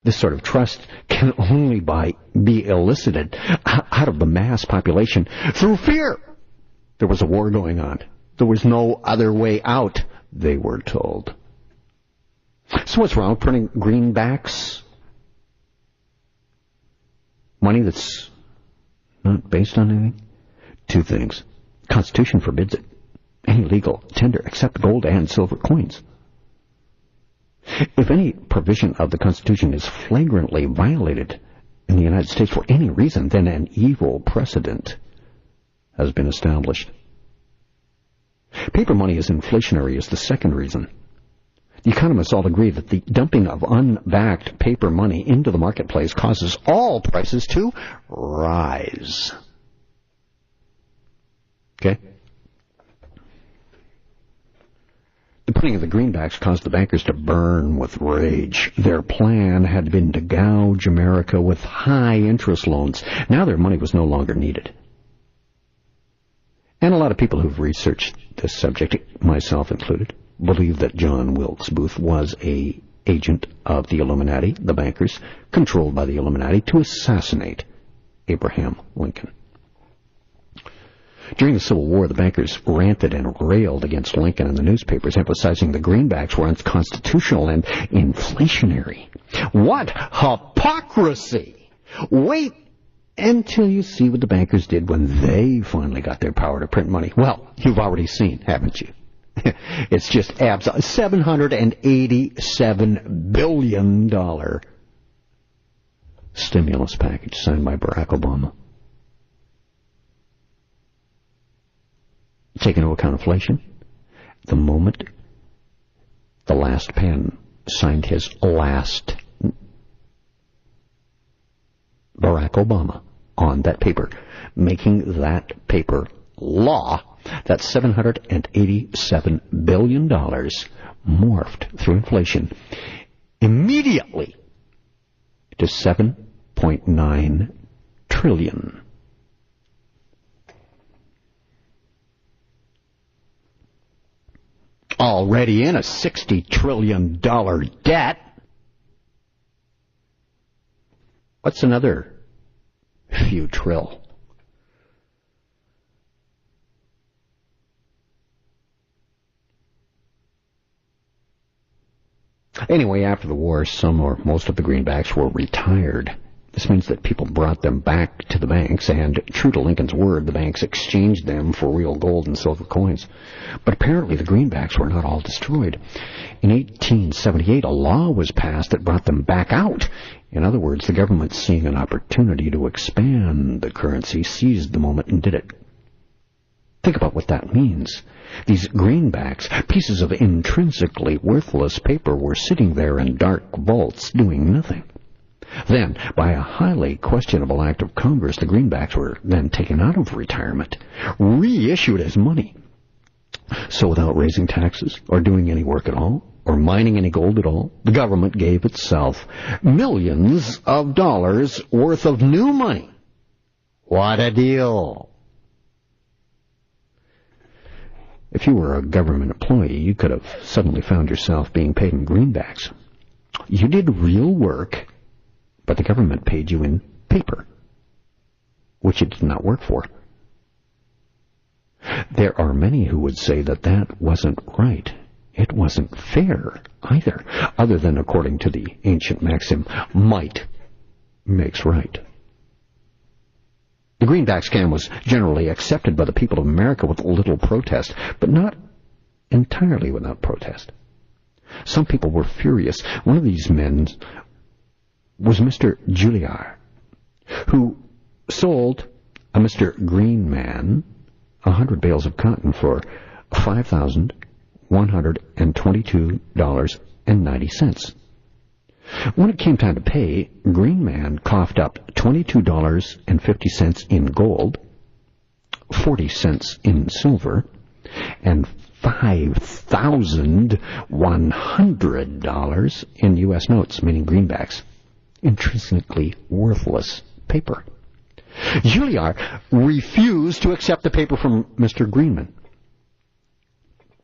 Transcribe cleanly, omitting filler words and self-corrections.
This sort of trust can only be elicited out of the mass population through fear. There was a war going on. There was no other way out, they were told. So what's wrong with printing greenbacks? Money that's not based on anything? Two things. The Constitution forbids it. Any legal tender except gold and silver coins. If any provision of the Constitution is flagrantly violated in the United States for any reason, then an evil precedent has been established. Paper money is inflationary is the second reason. The economists all agree that the dumping of unbacked paper money into the marketplace causes all prices to rise. Okay? The printing of the greenbacks caused the bankers to burn with rage. Their plan had been to gouge America with high interest loans. Now their money was no longer needed. And a lot of people who've researched this subject, myself included, believe that John Wilkes Booth was an agent of the Illuminati, the bankers, controlled by the Illuminati, to assassinate Abraham Lincoln. During the Civil War, the bankers ranted and railed against Lincoln in the newspapers, emphasizing the greenbacks were unconstitutional and inflationary. What hypocrisy! Wait until you see what the bankers did when they finally got their power to print money. Well, you've already seen, haven't you? It's just $787 billion stimulus package signed by Barack Obama. Take into account inflation. The moment the last pen signed his last Barack Obama on that paper, making that paper law, that $787 billion morphed through inflation immediately to $7.9 trillion. Already in a $60 trillion debt. What's another few trill? Anyway, after the war, some or most of the greenbacks were retired. This means that people brought them back to the banks, and true to Lincoln's word, the banks exchanged them for real gold and silver coins. But apparently the greenbacks were not all destroyed. In 1878, a law was passed that brought them back out. In other words, the government, seeing an opportunity to expand the currency, seized the moment and did it. Think about what that means. These greenbacks, pieces of intrinsically worthless paper, were sitting there in dark vaults doing nothing. Then, by a highly questionable act of Congress, the greenbacks were then taken out of retirement, reissued as money. So without raising taxes, or doing any work at all, or mining any gold at all, the government gave itself millions of dollars worth of new money. What a deal! If you were a government employee, you could have suddenly found yourself being paid in greenbacks. You did real work, but the government paid you in paper, which it did not work for. There are many who would say that that wasn't right. It wasn't fair either, other than according to the ancient maxim, might makes right. The greenback scam was generally accepted by the people of America with little protest, but not entirely without protest. Some people were furious. One of these men was Mr. Juilliard, who sold a Mr. Greenman 100 bales of cotton for $5,122.90. When it came time to pay, Greenman coughed up $22.50 in gold, 40 cents in silver, and $5,100 in U.S. notes, meaning greenbacks, intrinsically worthless paper. Juilliard refused to accept the paper from Mr. Greenman.